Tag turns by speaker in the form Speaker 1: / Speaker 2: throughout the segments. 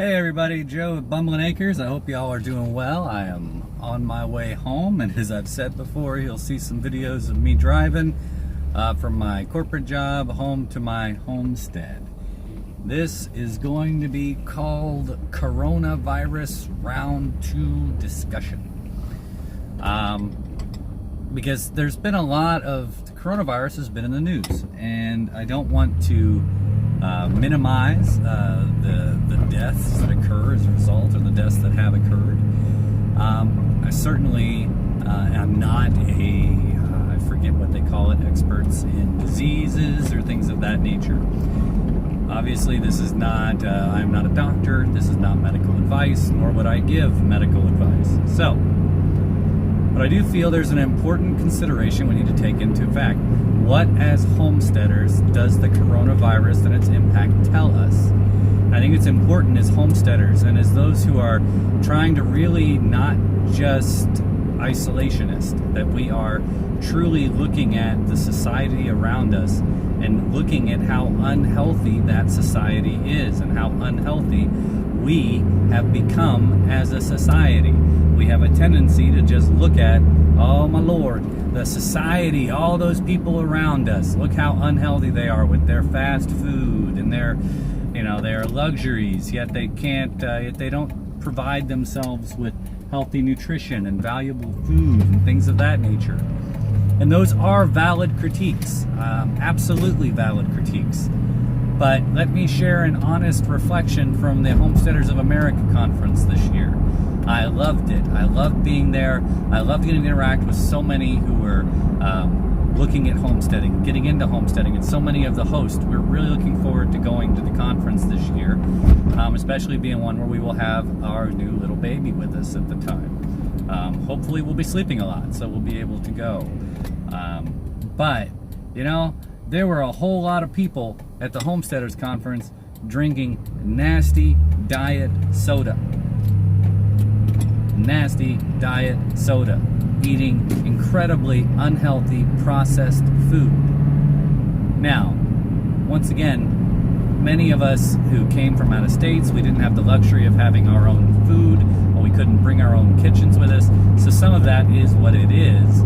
Speaker 1: Hey everybody, Joe at Bumbling Acres. I hope y'all are doing well. I am on my way home, and as I've said before, you'll see some videos of me driving from my corporate job home to my homestead. This is going to be called Coronavirus Round 2 Discussion. Because there's been a lot of, the coronavirus has been in the news, and I don't want to minimize the deaths that occur as a result, or the deaths that have occurred. I certainly am not I forget what they call it, experts in diseases or things of that nature. Obviously, this is not, I'm not a doctor, this is not medical advice, nor would I give medical advice. So, but I do feel there's an important consideration we need to take into fact. What, as homesteaders, does the coronavirus and its impact tell us? I think it's important as homesteaders and as those who are trying to really not just isolationist, that we are truly looking at the society around us and looking at how unhealthy that society is and how unhealthy we have become as a society. We have a tendency to just look at, oh my Lord, the society, all those people around us, look how unhealthy they are with their fast food and their, their luxuries, yet they can't, yet they don't provide themselves with healthy nutrition and valuable food and things of that nature. And those are valid critiques, absolutely valid critiques. But let me share an honest reflection from the Homesteaders of America conference this year. I loved it. I loved being there. I loved getting to interact with so many who were looking at homesteading, getting into homesteading, and so many of the hosts. We're really looking forward to going to the conference this year, especially being one where we will have our new little baby with us at the time. Hopefully we'll be sleeping a lot, so we'll be able to go. But, there were a whole lot of people at the Homesteaders Conference drinking nasty diet soda. Nasty diet soda. Eating incredibly unhealthy processed food. Now, once again, many of us who came from out of states, we didn't have the luxury of having our own food, or we couldn't bring our own kitchens with us, so some of that is what it is.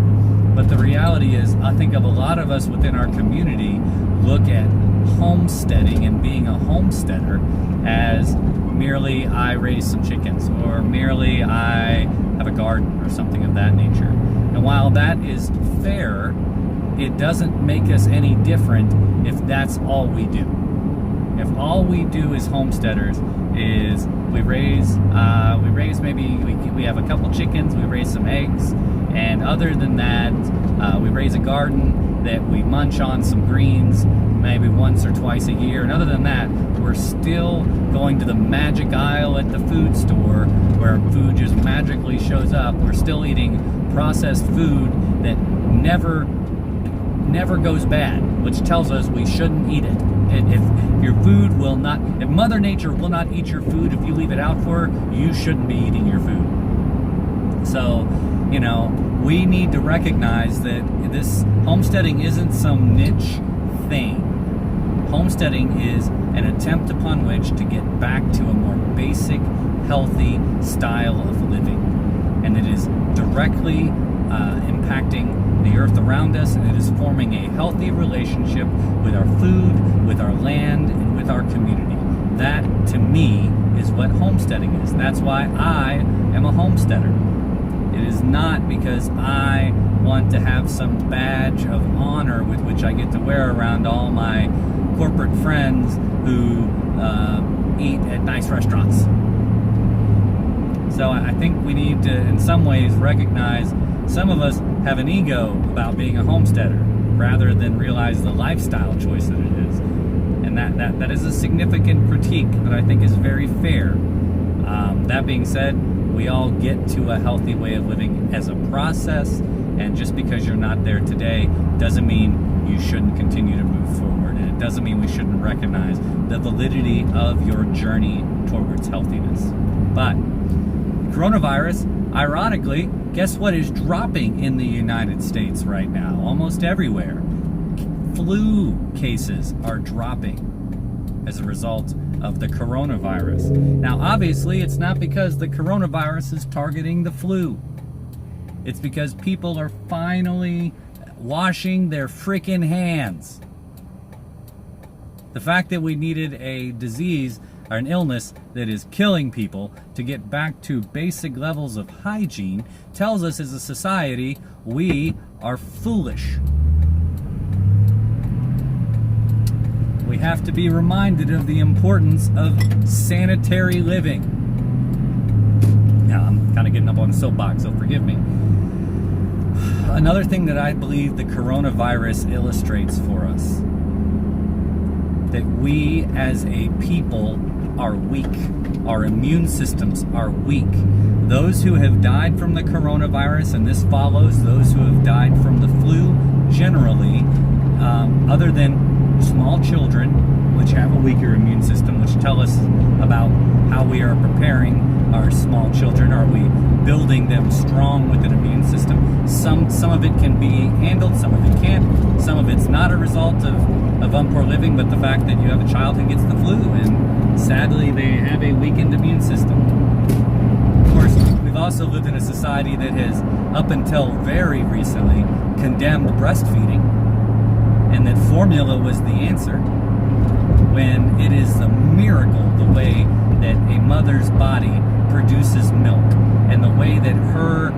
Speaker 1: But the reality is, I think of a lot of us within our community look at homesteading and being a homesteader as merely I raise some chickens, or merely I have a garden, or something of that nature. And while that is fair, it doesn't make us any different if that's all we do. If all we do as homesteaders is we raise maybe we have a couple chickens, we raise some eggs, and other than that, we raise a garden that we munch on some greens maybe once or twice a year, and other than that, we're still going to the magic aisle at the food store where food just magically shows up. We're still eating processed food that never goes bad, which tells us we shouldn't eat it. If your food will not, if Mother Nature will not eat your food, if you leave it out for her, you shouldn't be eating your food. So, we need to recognize that this homesteading isn't some niche thing. Homesteading is an attempt upon which to get back to a more basic, healthy style of living. And it is directly impacting the earth around us, and it is forming a healthy relationship with our food, with our land, and with our community. That, to me, is what homesteading is. That's why I am a homesteader. It is not because I want to have some badge of honor with which I get to wear around all my corporate friends who eat at nice restaurants. So I think we need to, in some ways, recognize some of us have an ego about being a homesteader rather than realize the lifestyle choice that it is. And that is a significant critique that I think is very fair. That being said, we all get to a healthy way of living as a process, and just because you're not there today doesn't mean you shouldn't continue to move forward, and it doesn't mean we shouldn't recognize the validity of your journey towards healthiness. But coronavirus, ironically, guess what is dropping in the United States right now? Almost everywhere. Flu cases are dropping as a result of the coronavirus. Now, obviously, it's not because the coronavirus is targeting the flu. It's because people are finally washing their freaking hands. The fact that we needed a disease or an illness that is killing people to get back to basic levels of hygiene tells us as a society we are foolish. We have to be reminded of the importance of sanitary living. Now, I'm kind of getting up on the soapbox, so forgive me. Another thing that I believe the coronavirus illustrates for us, that we as a people are weak. Our immune systems are weak. Those who have died from the coronavirus, and this follows those who have died from the flu generally, other than small children, which have a weaker immune system, which tell us about how we are preparing our small children. Are we building them strong with an immune system? Some of it can be handled, some of it can't. Some of it's not a result of unpoor living, but the fact that you have a child who gets the flu, and sadly they have a weakened immune system. Of course, we've also lived in a society that has, up until very recently, condemned breastfeeding, and that formula was the answer, when it is a miracle the way that a mother's body produces milk, and the way that her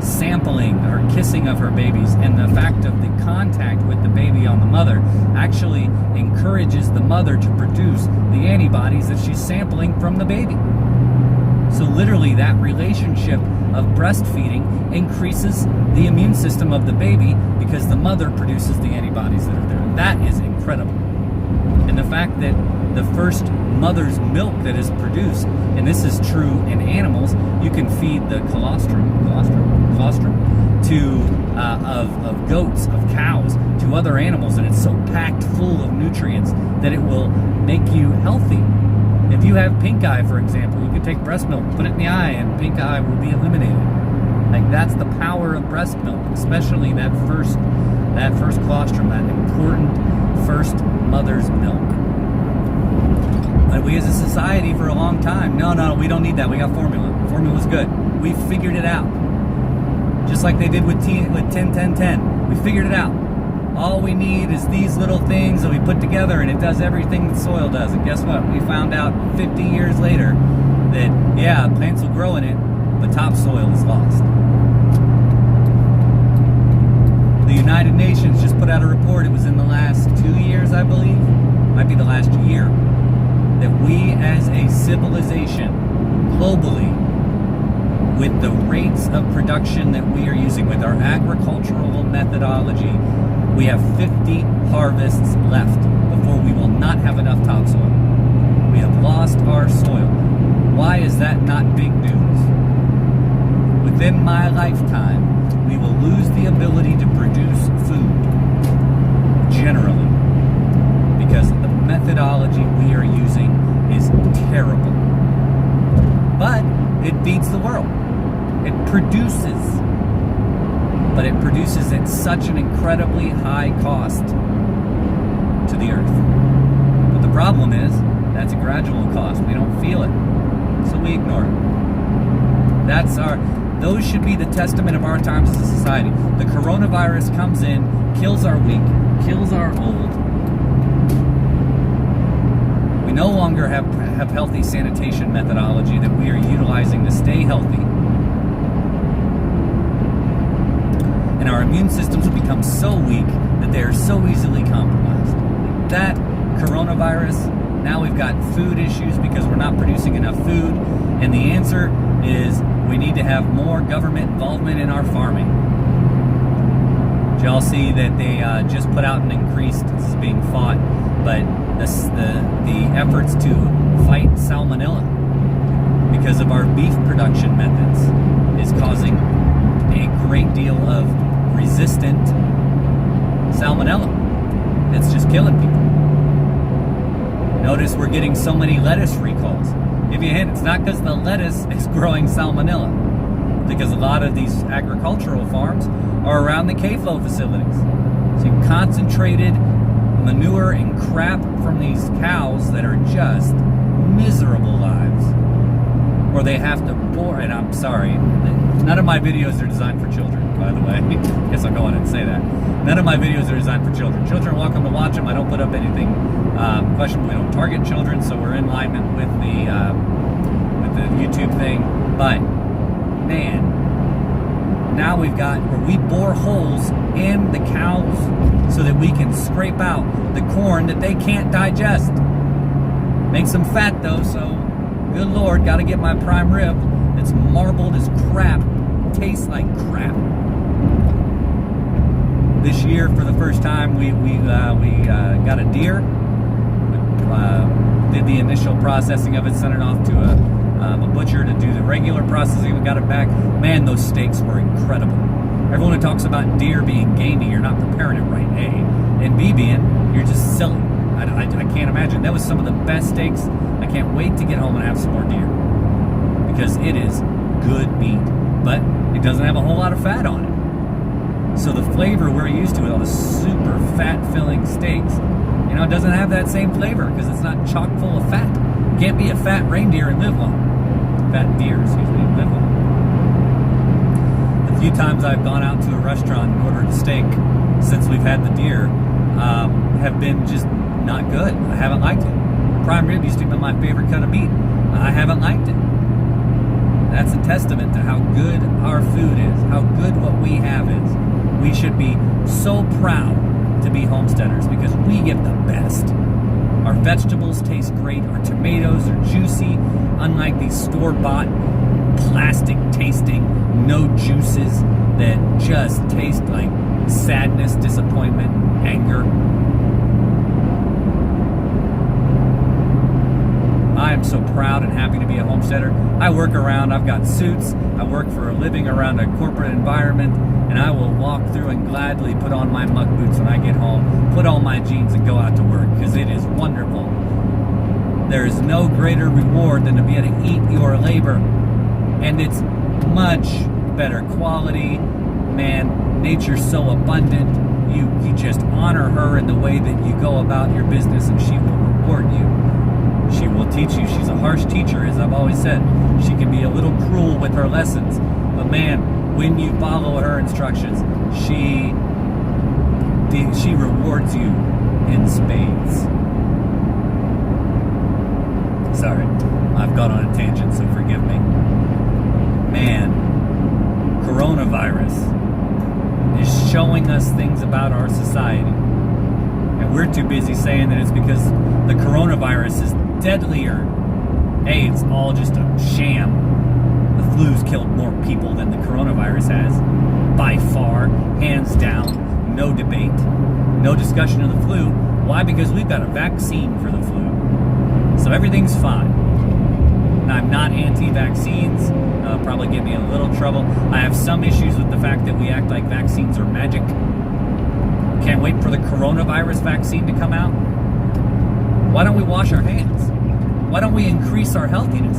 Speaker 1: sampling or kissing of her babies and the fact of the contact with the baby on the mother actually encourages the mother to produce the antibodies that she's sampling from the baby. So literally that relationship of breastfeeding increases the immune system of the baby because the mother produces the antibodies that are there. That is incredible. And the fact that the first mother's milk that is produced, and this is true in animals, you can feed the colostrum to of goats, of cows, to other animals, and it's so packed full of nutrients that it will make you healthy. If you have pink eye, for example, you can take breast milk, put it in the eye, and pink eye will be eliminated. Like, that's the power of breast milk, especially that first colostrum, that important first mother's milk. But we as a society for a long time, no, we don't need that. We got formula. Formula's good. We figured it out. Just like they did with 10-10-10. We figured it out. All we need is these little things that we put together, and it does everything that soil does. And guess what? We found out 50 years later that, yeah, plants will grow in it, but topsoil is lost. The United Nations just put out a report. It was in the last 2 years, I believe. Might be the last year. That we as a civilization, globally, with the rates of production that we are using, with our agricultural methodology, we have 50 harvests left before we will not have enough topsoil. We have lost our soil. Why is that not big news? Within my lifetime, we will lose the ability to produce food, generally, because the methodology we are using is terrible. But it feeds the world. It produces, but it produces at such an incredibly high cost to the earth. But the problem is, that's a gradual cost. We don't feel it, so we ignore it. Those should be the testament of our times as a society. The coronavirus comes in, kills our weak, kills our old. We no longer have healthy sanitation methodology that we are utilizing to stay healthy. And our immune systems will become so weak that they are so easily compromised. That coronavirus, now we've got food issues because we're not producing enough food. And the answer is we need to have more government involvement in our farming. Did y'all see that they just put out an increased, this is being fought, but the efforts to fight salmonella because of our beef production methods is causing a great deal of resistant salmonella that's just killing people. Notice we're getting so many lettuce recalls. Give you a hint, it's not because the lettuce is growing salmonella, because a lot of these agricultural farms are around the CAFO facilities. So concentrated manure and crap from these cows that are just miserable lives. Or they have to bore, and I'm sorry, none of my videos are designed for children, by the way. I guess I'll go on and say that. None of my videos are designed for children. Children are welcome to watch them. I don't put up anything questionable. We don't target children, so we're in alignment with the YouTube thing. But, man, now we've got where we bore holes in the cows so that we can scrape out the corn that they can't digest. Makes them fat, though, so good Lord, got to get my prime rib. It's marbled as crap. Tastes like crap. This year, for the first time, we got a deer. Did the initial processing of it, sent it off to a butcher to do the regular processing. We got it back. Man, those steaks were incredible. Everyone who talks about deer being gamey, you're not preparing it right. A, and B, being you're just silly. I can't imagine. That was some of the best steaks. I can't wait to get home and have some more deer because it is good meat, but it doesn't have a whole lot of fat on it. So the flavor we're used to with all the super fat-filling steaks, you know, it doesn't have that same flavor because it's not chock full of fat. You can't be a fat reindeer and live long. Fat deer, excuse me, and live long. The few times I've gone out to a restaurant and ordered a steak since we've had the deer have been just not good. I haven't liked it. Prime rib used to be my favorite cut of meat. I haven't liked it. That's a testament to how good our food is, how good what we have is. We should be so proud to be homesteaders because we give the best. Our vegetables taste great. Our tomatoes are juicy, unlike these store-bought, plastic-tasting, no juices that just taste like sadness, disappointment, anger. I am so proud and happy to be a homesteader. I work around, I've got suits, I work for a living around a corporate environment, and I will walk through and gladly put on my muck boots when I get home, put on my jeans and go out to work, because it is wonderful. There is no greater reward than to be able to eat your labor, and it's much better quality. Man, nature's so abundant, you just honor her in the way that you go about your business, and she will reward you. She will teach you. She's a harsh teacher, as I've always said. She can be a little cruel with her lessons. But man, when you follow her instructions, she rewards you in spades. Sorry, I've gone on a tangent, so forgive me. Man, coronavirus is showing us things about our society. And we're too busy saying that it's because the coronavirus is deadlier. Hey, it's all just a sham. The flu's killed more people than the coronavirus has. By far, hands down, no debate, no discussion of the flu. Why? Because we've got a vaccine for the flu. So everything's fine. And I'm not anti-vaccines. Probably give me a little trouble. I have some issues with the fact that we act like vaccines are magic. Can't wait for the coronavirus vaccine to come out. Why don't we wash our hands? Why don't we increase our healthiness?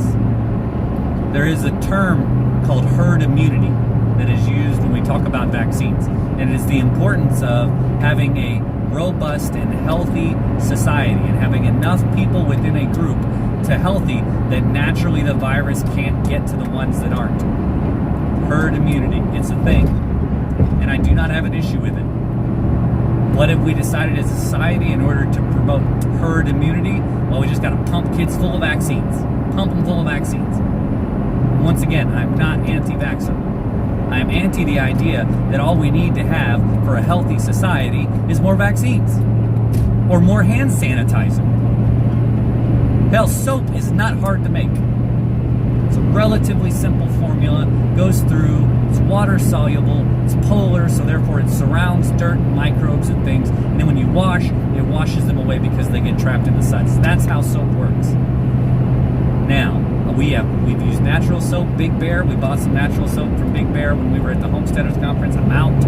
Speaker 1: There is a term called herd immunity that is used when we talk about vaccines. And it is the importance of having a robust and healthy society and having enough people within a group to healthy that naturally the virus can't get to the ones that aren't. Herd immunity, it's a thing. And I do not have an issue with it. What have we decided as a society in order to promote herd immunity? Well, we just got to pump kids full of vaccines. Pump them full of vaccines. Once again, I'm not anti-vaxxer. I'm anti the idea that all we need to have for a healthy society is more vaccines. Or more hand sanitizer. Hell, soap is not hard to make. It's a relatively simple formula, goes through, it's water soluble, it's polar, so therefore it surrounds dirt, microbes, and things. And then when you wash, it washes them away because they get trapped in the suds. That's how soap works. Now, we've used natural soap, Big Bear. We bought some natural soap from Big Bear when we were at the Homesteaders Conference. I'm out.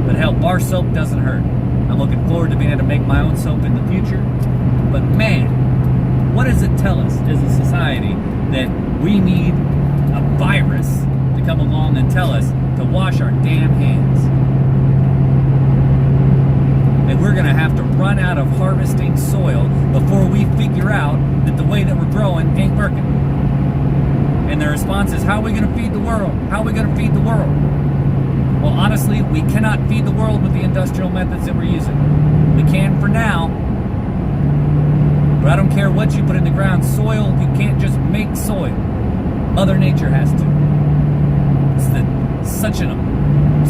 Speaker 1: But hell, bar soap doesn't hurt. I'm looking forward to being able to make my own soap in the future. But man, what does it tell us as a society that we need a virus to come along and tell us to wash our damn hands? At we're going to have to run out of harvesting soil before we figure out that the way that we're growing ain't working. And the response is, how are we going to feed the world? How are we going to feed the world? Well, honestly, we cannot feed the world with the industrial methods that we're using. We can for now, but I don't care what you put in the ground. Soil, you can't just make soil. Mother Nature has to. It's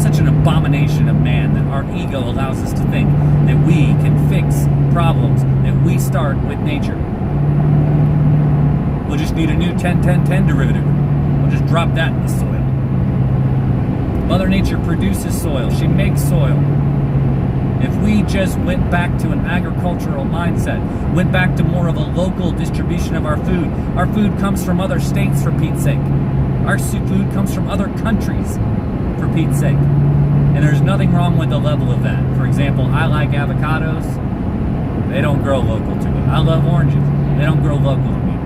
Speaker 1: such an abomination of man that our ego allows us to think that we can fix problems that we start with nature. We'll just need a new 10-10-10 derivative. We'll just drop that in the soil. Mother Nature produces soil. She makes soil. If we just went back to an agricultural mindset, went back to more of a local distribution of our food comes from other states, for Pete's sake. Our food comes from other countries, for Pete's sake. And there's nothing wrong with the level of that. For example, I like avocados. They don't grow local to me. I love oranges. They don't grow local to me.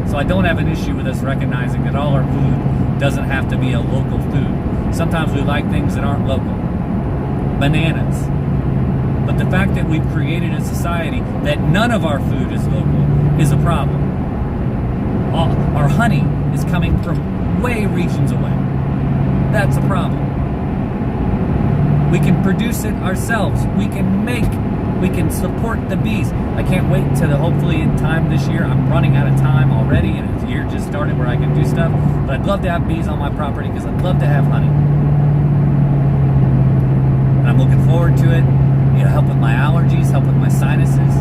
Speaker 1: So I don't have an issue with us recognizing that all our food doesn't have to be a local food. Sometimes we like things that aren't local. Bananas. But the fact that we've created a society that none of our food is local is a problem. Our honey is coming from way regions away. That's a problem. We can produce it ourselves. We can support the bees. I can't wait until hopefully in time this year. I'm running out of time already, and the year just started where I can do stuff. But I'd love to have bees on my property because I'd love to have honey. And I'm looking forward to it. It'll help with my allergies, help with my sinuses.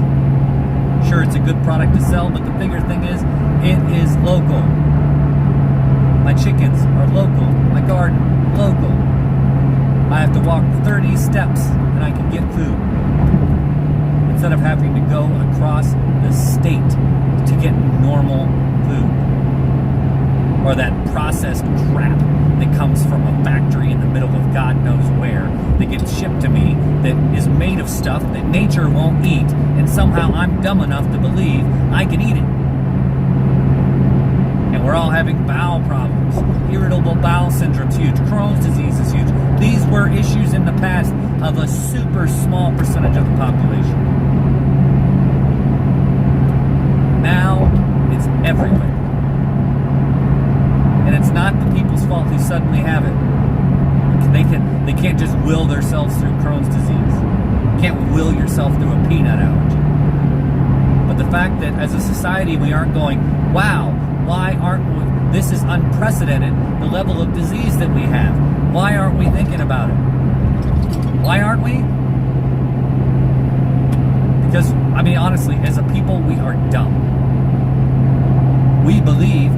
Speaker 1: Sure, it's a good product to sell, but the bigger thing is, it is local. My chickens are local. My garden, local. I have to walk 30 steps and I can get food. Instead of having to go across the state to get normal food. Or that processed crap that comes from a factory in the middle of God knows where that gets shipped to me that is made of stuff that nature won't eat, and somehow I'm dumb enough to believe I can eat it. And we're all having bowel problems. Irritable bowel syndrome's huge. Crohn's disease is huge. These were issues in the past of a super small percentage of the population. Now, it's everywhere. And it's not the people's fault who suddenly have it. They can't just will themselves through Crohn's disease. You can't will yourself through a peanut allergy. But the fact that as a society we aren't going, wow, why aren't we, this is unprecedented, the level of disease that we have. Why aren't we thinking about it? Why aren't we? Because, I mean, honestly, as a people, we are dumb. We believe,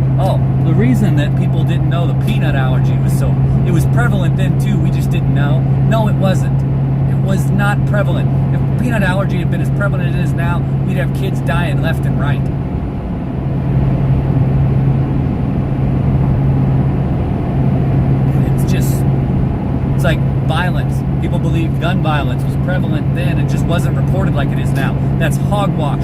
Speaker 1: the reason that people didn't know the peanut allergy was it was prevalent then too, we just didn't know. No, it wasn't. It was not prevalent. If peanut allergy had been as prevalent as it is now, we'd have kids dying left and right. It's like violence. People believe gun violence was prevalent then and just wasn't reported like it is now. That's hogwash.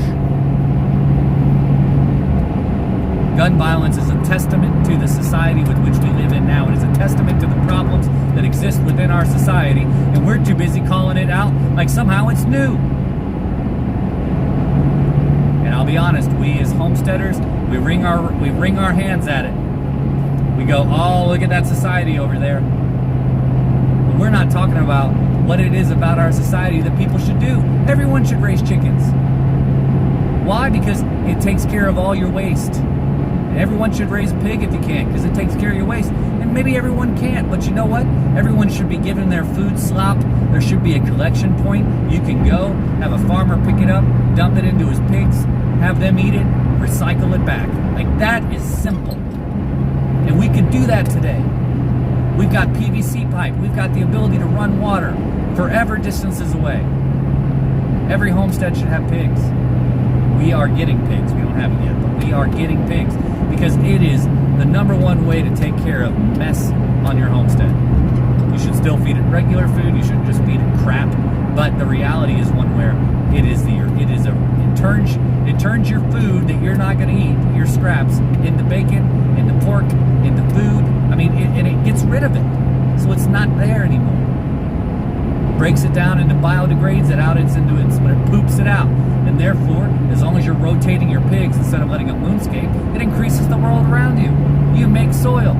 Speaker 1: Gun violence is a testament to the society with which we live in now. It is a testament to the problems that exist within our society, and we're too busy calling it out like somehow it's new. And I'll be honest, we as homesteaders, we wring our hands at it. We go, oh, look at that society over there. But we're not talking about what it is about our society that people should do. Everyone should raise chickens. Why? Because it takes care of all your waste. Everyone should raise a pig if you can, because it takes care of your waste. And maybe everyone can't, but you know what? Everyone should be given their food slop. There should be a collection point. You can go, have a farmer pick it up, dump it into his pigs, have them eat it, recycle it back. Like, that is simple. And we can do that today. We've got PVC pipe. We've got the ability to run water forever distances away. Every homestead should have pigs. We are getting pigs. We don't have it yet, but we are getting pigs because it is the number one way to take care of mess on your homestead. You should still feed it regular food. You shouldn't just feed it crap. But the reality is one where it turns your food that you're not going to eat, your scraps, into bacon, into pork, into food. I mean, and it gets rid of it, so it's not there anymore. breaks it down into biodegrades it out, when it poops it out. And therefore, as long as you're rotating your pigs instead of letting them moonscape, it increases the world around you. You make soil.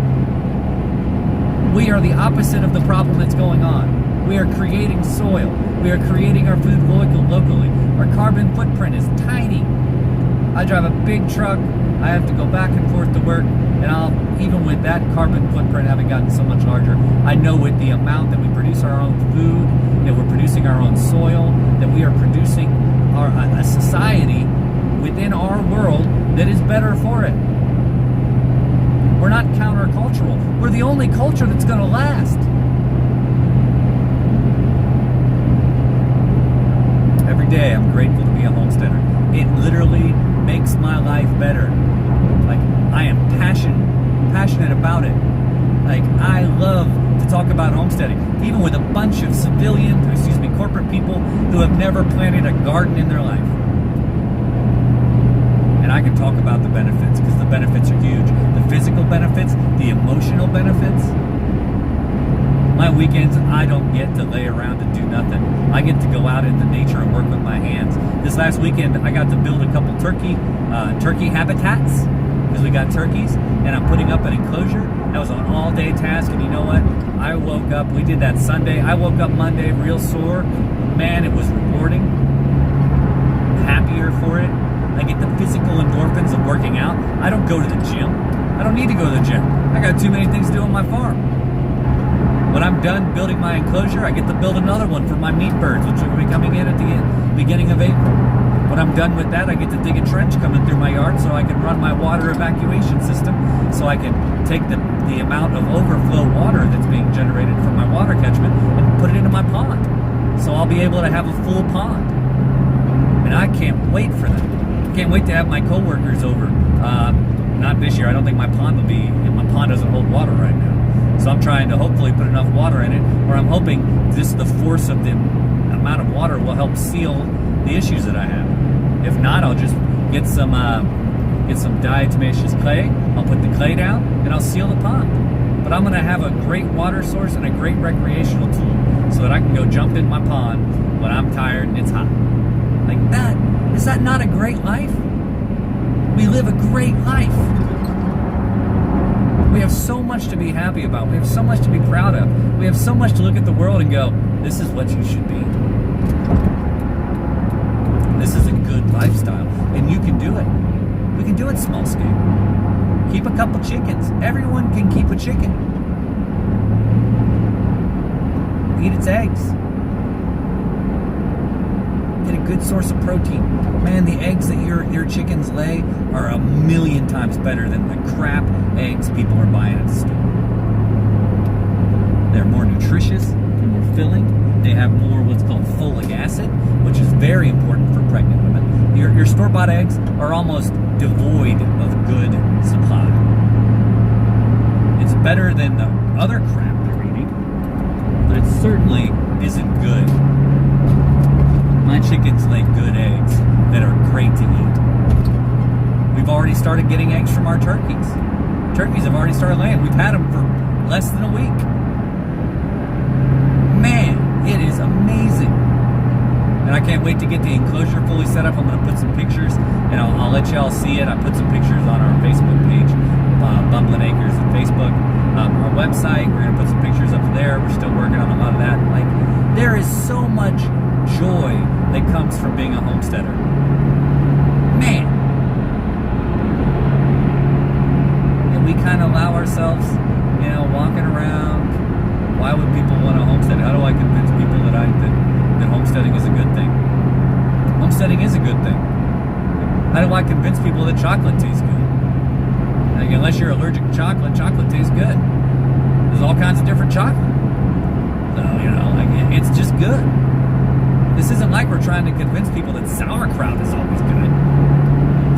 Speaker 1: We are the opposite of the problem that's going on. We are creating soil. We are creating our food locally. Our carbon footprint is tiny. I drive a big truck. I have to go back and forth to work. And even with that carbon footprint having gotten so much larger, I know with the amount that we produce our own food, that we're producing our own soil, that we are producing a society within our world that is better for it. We're not countercultural. We're the only culture that's going to last. Every day I'm grateful to be a homesteader. It literally makes my life better. Like, I am passionate about it. Like, I love to talk about homesteading, even with a bunch of corporate people who have never planted a garden in their life. And I can talk about the benefits, because the benefits are huge. The physical benefits, the emotional benefits. My weekends, I don't get to lay around and do nothing. I get to go out into nature and work with my hands. This last weekend, I got to build a couple turkey habitats, because we got turkeys, and I'm putting up an enclosure. That was an all-day task, and you know what? I woke up, we did that Sunday. I woke up Monday real sore. Man, it was rewarding. Happier for it. I get the physical endorphins of working out. I don't go to the gym. I don't need to go to the gym. I got too many things to do on my farm. When I'm done building my enclosure, I get to build another one for my meat birds, which will be coming in at the beginning of April. When I'm done with that, I get to dig a trench coming through my yard so I can run my water evacuation system, so I can take the amount of overflow water that's being generated from my water catchment and put it into my pond. So I'll be able to have a full pond. And I can't wait for that. I can't wait to have my coworkers over. Not this year. I don't think my pond will be, my pond doesn't hold water right now. So I'm trying to hopefully put enough water in it, or I'm hoping just the force of the amount of water will help seal the issues that I have. If not, I'll just get some diatomaceous clay. I'll put the clay down and I'll seal the pond. But I'm going to have a great water source and a great recreational tool so that I can go jump in my pond when I'm tired and it's hot. Like that. Is that not a great life? We live a great life. We have so much to be happy about. We have so much to be proud of. We have so much to look at the world and go, this is what you should be. This is a good lifestyle. And you can do it. We can do it small scale. Keep a couple chickens. Everyone can keep a chicken. Eat its eggs. Get a good source of protein. Man, the eggs that your chickens lay are 1,000,000 times better than the crap eggs people are buying at the store. They're more nutritious, they're more filling, they have more what's called folic acid, which is very important for pregnant women. Your store-bought eggs are almost devoid of good supply. It's better than the other crap they're eating, but it certainly isn't good. My chickens lay good eggs that are great to eat. We've already started getting eggs from our turkeys. Turkeys have already started laying. We've had them for less than a week. Man, it is amazing. And I can't wait to get the enclosure fully set up. I'm going to put some pictures, and I'll let y'all see it. I put some pictures on our Facebook page, Bumbling Acres on Facebook. Our website, we're going to put some pictures up there. We're still working on a lot of that. Like, there is so much joy that comes from being a homesteader. Man. And we kind of allow ourselves, walking around. Why would people want to homestead? How do I convince people that homesteading is a good thing? Homesteading is a good thing. How do I convince people that chocolate tastes good? Like, unless you're allergic to chocolate, chocolate tastes good. There's all kinds of different chocolate. So, it's just good. This isn't like we're trying to convince people that sauerkraut is always good.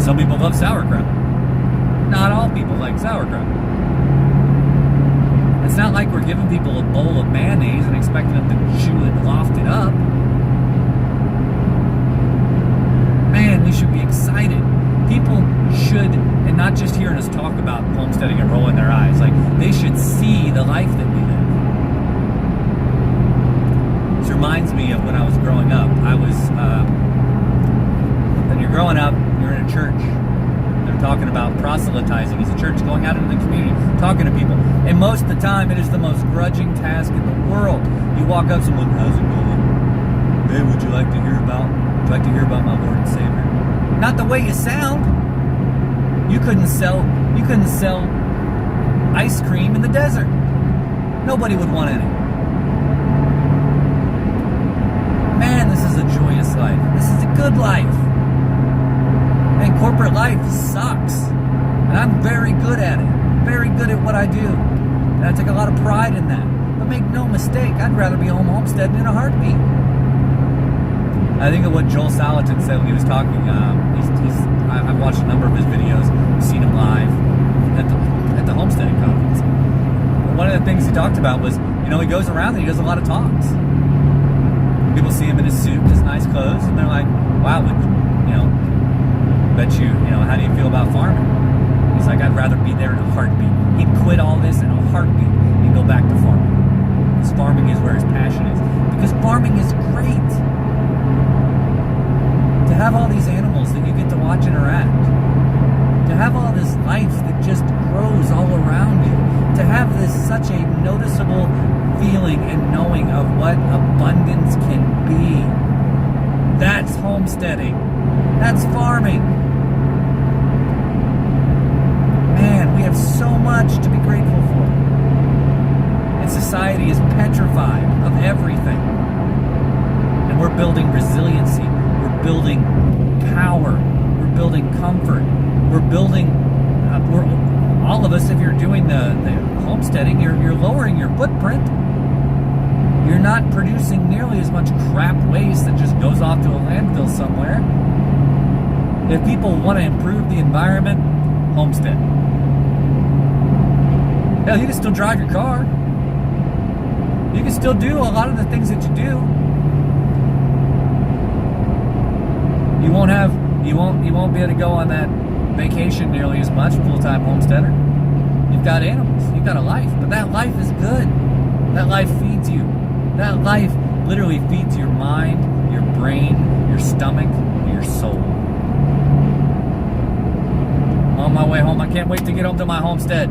Speaker 1: Some people love sauerkraut. Not all people like sauerkraut. It's not like we're giving people a bowl of mayonnaise and expecting them to chew it and loft it up. Man, we should be excited. People should, and not just hearing us talk about homesteading and rolling their eyes, like, they should see the life that we live. So reminds me of when I was growing up. When you're growing up, you're in a church. They're talking about proselytizing as a church, going out into the community, talking to people. And most of the time, it is the most grudging task in the world. You walk up to someone, how's it going? Hey, would you like to hear about my Lord and Savior? Not the way you sound. You couldn't sell ice cream in the desert. Nobody would want any. Man, this is a joyous life. This is a good life. Man, corporate life sucks. And I'm very good at it. Very good at what I do. And I take a lot of pride in that. But make no mistake, I'd rather be home homesteading in a heartbeat. I think of what Joel Salatin said when he was talking. I've watched a number of his videos. I've seen him live at the homesteading conference. One of the things he talked about was, he goes around and he does a lot of talks. People see him in his suit, his nice clothes, and they're like, wow, bet you, how do you feel about farming? He's like, I'd rather be there in a heartbeat. He'd quit all this in a heartbeat and go back to farming. Because farming is where his passion is. Because farming is great. To have all these animals that you get to watch interact. To have all this life that just grows all around you. To have such a noticeable feeling and knowing of what abundance can be. That's homesteading. That's farming. Man, we have so much to be grateful for. And society is petrified of everything. And we're building resiliency. We're building power. We're building comfort. We're building... all of us, if you're doing the homesteading, you're lowering your footprint. You're not producing nearly as much crap waste that just goes off to a landfill somewhere. If people want to improve the environment, homestead. Hell, you can still drive your car. You can still do a lot of the things that you do. You won't be able to go on that vacation nearly as much, full-time homesteader. You've got animals, you've got a life, but that life is good. That life feeds you. That life literally feeds your mind, your brain, your stomach, your soul. On my way home, I can't wait to get home to my homestead.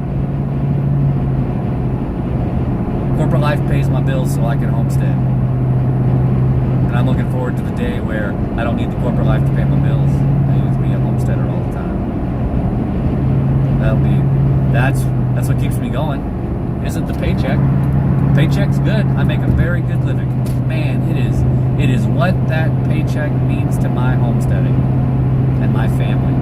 Speaker 1: Corporate life pays my bills so I can homestead. And I'm looking forward to the day where I don't need the corporate life to pay my bills. I need to be a homesteader all the time. That's what keeps me going. Isn't the paycheck? Paycheck's good. I make a very good living. Man, it is what that paycheck means to my homesteading and my family.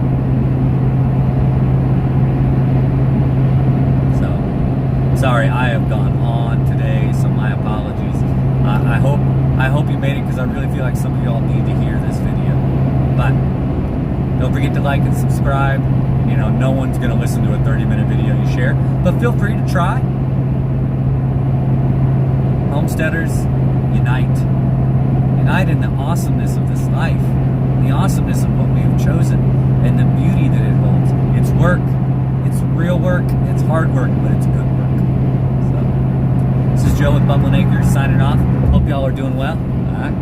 Speaker 1: So, sorry, I have gone on today, so my apologies. I hope you made it, because I really feel like some of y'all need to hear this video. But don't forget to like and subscribe. No one's going to listen to a 30-minute video you share, but feel free to try. Homesteaders, unite. Unite in the awesomeness of this life, the awesomeness of what we have chosen, and the beauty that it holds. It's work. It's real work. It's hard work, but it's good work. So, this is Joe with Bumbling Acres signing off. Hope y'all are doing well. All right.